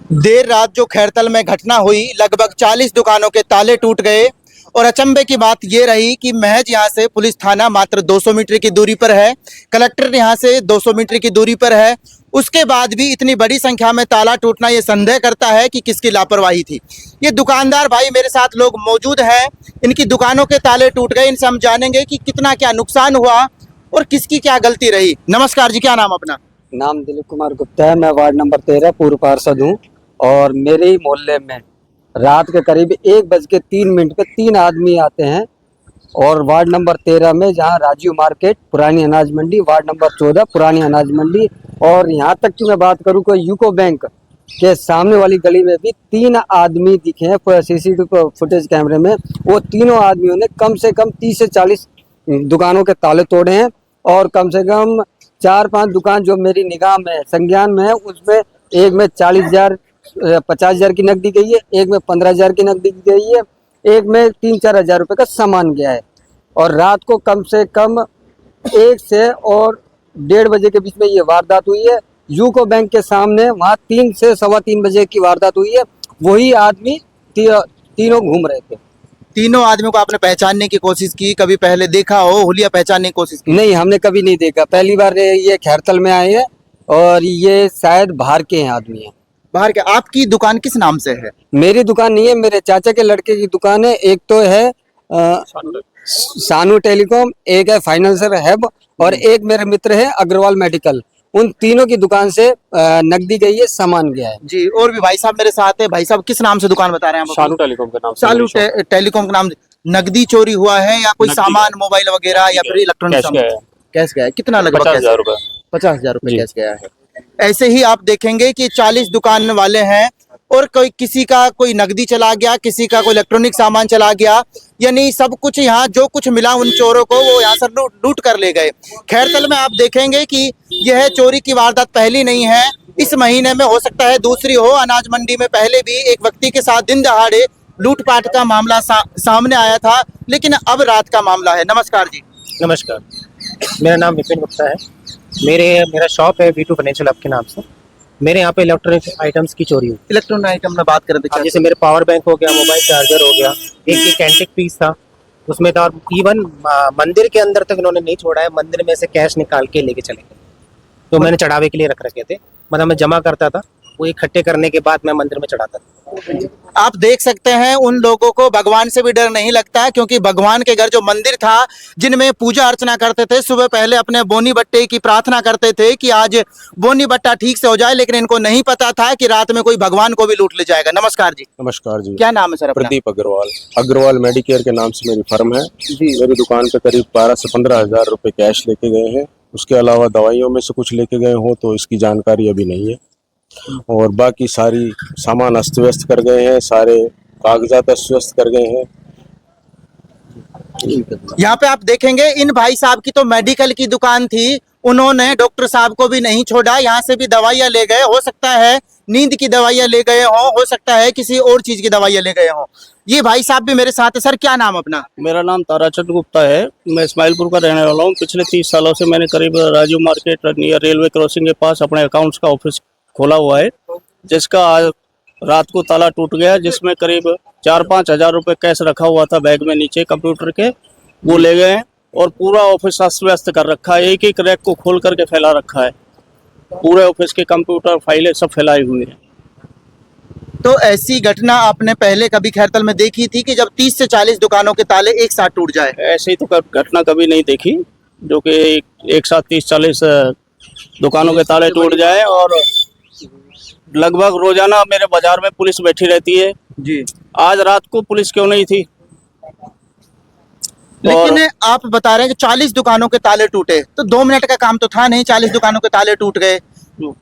देर रात जो खैरतल में घटना हुई, लगभग 40 दुकानों के ताले टूट गए। और अचंभे की बात यह रही कि महज यहाँ से पुलिस थाना मात्र 200 मीटर की दूरी पर है, कलेक्टर यहाँ से 200 मीटर की दूरी पर है। उसके बाद भी इतनी बड़ी संख्या में ताला टूटना ये संदेह करता है कि किसकी लापरवाही थी। ये दुकानदार भाई मेरे साथ लोग मौजूद हैं, इनकी दुकानों के ताले टूट गए। इनसे हम जानेंगे कि कितना क्या नुकसान हुआ और किसकी क्या गलती रही। नमस्कार जी, क्या नाम अपना? नाम दिलीप कुमार गुप्ता है। मैं वार्ड नंबर 13 पूर्व पार्षद हूँ। और मेरे ही मोहल्ले में रात के करीब 1:03 पे 3 आदमी आते हैं। और वार्ड नंबर 13 में जहाँ राजीव मार्केट, पुरानी अनाज मंडी, वार्ड नंबर 14 पुरानी अनाज मंडी, और यहाँ तक कि मैं बात करूँ कि यूको बैंक के सामने वाली गली में भी 3 आदमी दिखे हैं सीसीटीवी फुटेज कैमरे में। वो तीनों आदमियों ने कम से कम 30 से 40 दुकानों के ताले तोड़े हैं। और कम से कम 4-5 दुकान जो मेरी निगाह में संज्ञान में है, उसमें एक में 50,000 की नकदी गई है, एक में 15,000 की नकदी गई है, एक में 3-4 हज़ार रुपये का सामान गया है। और रात को कम से कम 1 से और 1:30 बजे के बीच में ये वारदात हुई है। यूको बैंक के सामने वहाँ 3 से 3:15 बजे की वारदात हुई है। वही आदमी तीनों घूम रहे थे। तीनों आदमियों को आपने पहचानने की कोशिश की? कभी पहले देखा हो, हुलिया पहचानने की कोशिश की? नहीं, हमने कभी नहीं देखा। पहली बार ये खैरतल में आए हैं और ये शायद बाहर के हैं आदमी हैं। बाहर के? आपकी दुकान किस नाम से है? मेरी दुकान नहीं है, मेरे चाचा के लड़के की दुकान है। एक तो है सानू टेलीकॉम, एक है फाइनेंसर हब, और एक मेरे मित्र है अग्रवाल मेडिकल। उन तीनों की दुकान से नकदी गई है, सामान गया है जी। और भी भाई साहब मेरे साथ है। भाई साहब किस नाम से दुकान बता रहे हैं आप? सानू टेलीकॉम के नाम से। सानू टेलीकॉम के नाम से। नकदी चोरी हुआ है या कोई सामान, मोबाइल वगैरह, या फिर इलेक्ट्रॉनिक सामान? कैश गया है। कितना लगभग? 50,000 रुपए। 50,000 रुपए कैश गया है। ऐसे ही आप देखेंगे कि 40 दुकान वाले हैं और कोई किसी का कोई नकदी चला गया, किसी का कोई इलेक्ट्रॉनिक सामान चला गया, यानी सब कुछ यहाँ जो कुछ मिला उन चोरों को वो यहाँ से लूट कर ले गए। खैरतल में आप देखेंगे कि यह चोरी की वारदात पहली नहीं है। इस महीने में हो सकता है दूसरी हो। अनाज मंडी में पहले भी एक व्यक्ति के साथ दिन दहाड़े लूटपाट का मामला सामने आया था, लेकिन अब रात का मामला है। नमस्कार जी। नमस्कार, मेरा नाम विपिन गुप्ता है। मेरा शॉप है V2 फर्नीचर लैब के नाम से। मेरे यहाँ पे इलेक्ट्रॉनिक आइटम्स की चोरी हुई। इलेक्ट्रॉनिक आइटम में बात करें तो जैसे मेरे पावर बैंक हो गया, मोबाइल चार्जर हो गया, एक एंटिक पीस था उसमें था। और इवन मंदिर के अंदर तक इन्होंने नहीं छोड़ा है, मंदिर में से कैश निकाल के लेके चले गए। तो मैंने चढ़ावे के लिए रख रखे थे, मतलब मैं जमा करता था, वो इकट्ठे करने के बाद मैं मंदिर में चढ़ाता था। आप देख सकते हैं उन लोगों को भगवान से भी डर नहीं लगता, क्योंकि भगवान के घर जो मंदिर था, जिनमें पूजा अर्चना करते थे, सुबह पहले अपने बोनी बट्टे की प्रार्थना करते थे कि आज बोनी बट्टा ठीक से हो जाए, लेकिन इनको नहीं पता था कि रात में कोई भगवान को भी लूट ले जाएगा। नमस्कार जी। नमस्कार जी। क्या नाम है सर? प्रदीप अग्रवाल। अग्रवाल मेडिकेयर के नाम से मेरी फर्म है जी। मेरी दुकान पे करीब 12 से 15 हज़ार रुपए कैश लेके गए हैं। उसके अलावा दवाइयों में से कुछ लेके गए हो तो इसकी जानकारी अभी नहीं है। और बाकी सारी सामान अस्त व्यस्त कर गए हैं, सारे कागजात अस्त व्यस्त कर गए हैं। यहाँ पे आप देखेंगे इन भाई साहब की तो मेडिकल की दुकान थी, उन्होंने डॉक्टर साहब को भी नहीं छोड़ा, यहाँ से भी दवाइयाँ ले गए। हो सकता है नींद की दवाइयाँ ले गए हो सकता है किसी और चीज की दवाइयाँ ले गए हो। ये भाई साहब भी मेरे साथ है। सर क्या नाम अपना? मेरा नाम ताराचंद गुप्ता है। मैं इस्माइलपुर का रहने वाला हूँ। पिछले 30 सालों से मैंने करीब Rajiv market near railway crossing के पास अपने अकाउंट्स का ऑफिस खोला हुआ है, जिसका आज रात को ताला टूट गया, जिसमें करीब 4-5 हज़ार रुपये कैश रखा हुआ था बैग में नीचे कंप्यूटर के, वो ले गए हैं। और पूरा ऑफिस अस्त व्यस्त कर रखा है, एक एक रैक को खोल करके फैला रखा है। पूरे ऑफिस के कंप्यूटर फाइलें सब फैलाई हुई हैं। तो ऐसी घटना आपने पहले कभी खैरतल में देखी थी कि जब 30 से 40 दुकानों के ताले एक साथ टूट जाए? ऐसी तो घटना कभी नहीं देखी, जो कि एक साथ 30-40 दुकानों के ताले टूट जाए। और लगभग रोजाना मेरे बाजार में पुलिस बैठी रहती है जी। आज रात को पुलिस क्यों नहीं थी? लेकिन आप बता रहे हैं कि 40 दुकानों के ताले टूटे, तो 2 मिनट का काम तो था नहीं, 40 दुकानों के ताले टूट गए।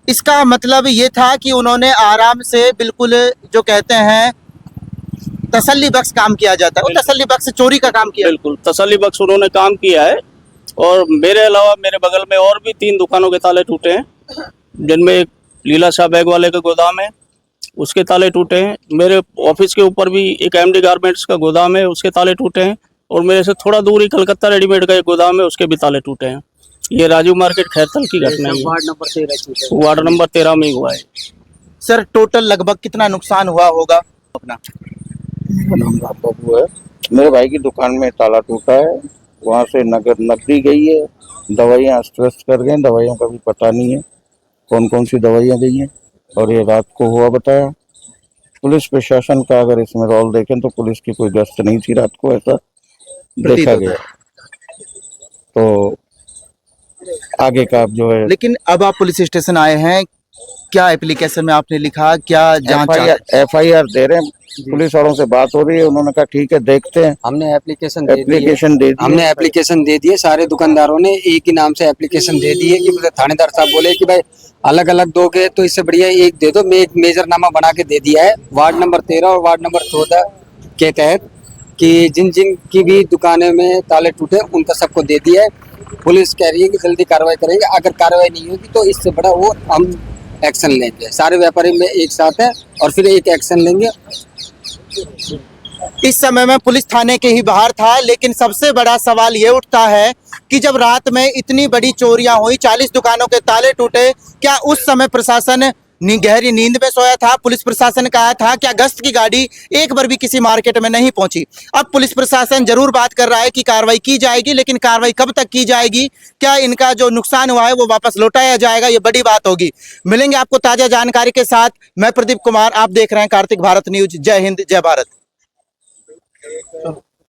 इसका मतलब ये था कि उन्होंने आराम से, बिल्कुल जो कहते हैं तसल्ली बख्श काम किया जाता है, वो तसल्ली बख्श चोरी का काम किया। बिल्कुल तसल्ली बख्श उन्होंने काम किया है। और मेरे अलावा मेरे बगल में और भी 3 दुकानों के ताले टूटे हैं, जिनमें एक लीला शाह बैग वाले का गोदाम है, उसके ताले टूटे हैं। मेरे ऑफिस के ऊपर भी एक MD गारमेंट्स का गोदाम है, उसके ताले टूटे हैं। और मेरे से थोड़ा दूर ही कलकत्ता रेडीमेड का एक गोदाम है, उसके भी ताले टूटे हैं। ये राजीव मार्केट खैरतल की घटना है। वार्ड नंबर 13 में हुआ है। सर टोटल लगभग कितना नुकसान हुआ होगा अपना? मेरा नाम राम बाबू है। मेरे भाई की दुकान में ताला टूटा है, वहाँ से नकदी गई है, दवाइयाँ अस्त व्यस्त कर गए, दवाइयों का भी पता नहीं है कौन कौन सी दवाइयाँ गई हैं, और ये रात को हुआ बताया। पुलिस प्रशासन का अगर इसमें रोल देखें तो पुलिस की कोई गश्त नहीं थी रात को, ऐसा देखा होता गया। तो आगे का आप जो है लेकिन अब आप पुलिस स्टेशन आए हैं, क्या एप्लीकेशन में आपने लिखा, क्या जांच FIR दे रहे हैं, पुलिस वालों से बात हो रही है, उन्होंने कहा ठीक है देखते हैं। हमने एप्लीकेशन दे दी है। एप्लीकेशन दे दी, हमने एप्लीकेशन दे दी है, सारे दुकानदारों ने एक ही नाम से एप्लीकेशन दे दी है कि मुझे थानेदार साहब बोले कि भाई अलग अलग दोगे तो इससे बढ़िया एक दे दो। मैं एक मेजरनामा बना के दे दिया है वार्ड नंबर 13 और वार्ड नंबर 14 के तहत कि जिन जिन की भी दुकानें में ताले टूटे उनका सबको दे दिया है। पुलिस कह रही है कि जल्दी कार्रवाई करेंगे, अगर कार्रवाई नहीं होगी तो इससे बड़ा वो हम एक्शन लेंगे। सारे व्यापारी में एक साथ है और फिर एक एक्शन लेंगे। इस समय मैं पुलिस थाने के ही बाहर था, लेकिन सबसे बड़ा सवाल ये उठता है कि जब रात में इतनी बड़ी चोरियां हुई, 40 दुकानों के ताले टूटे, क्या उस समय प्रशासन गहरी नींद में सोया था? पुलिस प्रशासन कहा था क्या गश्त की गाड़ी एक बार भी किसी मार्केट में नहीं पहुंची? अब पुलिस प्रशासन जरूर बात कर रहा है कि कार्रवाई की जाएगी, लेकिन कार्रवाई कब तक की जाएगी? क्या इनका जो नुकसान हुआ है वो वापस लौटाया जाएगा? ये बड़ी बात होगी। मिलेंगे आपको ताजा जानकारी के साथ। मैं प्रदीप कुमार, आप देख रहे हैं कार्तिक भारत न्यूज। जय हिंद, जय भारत।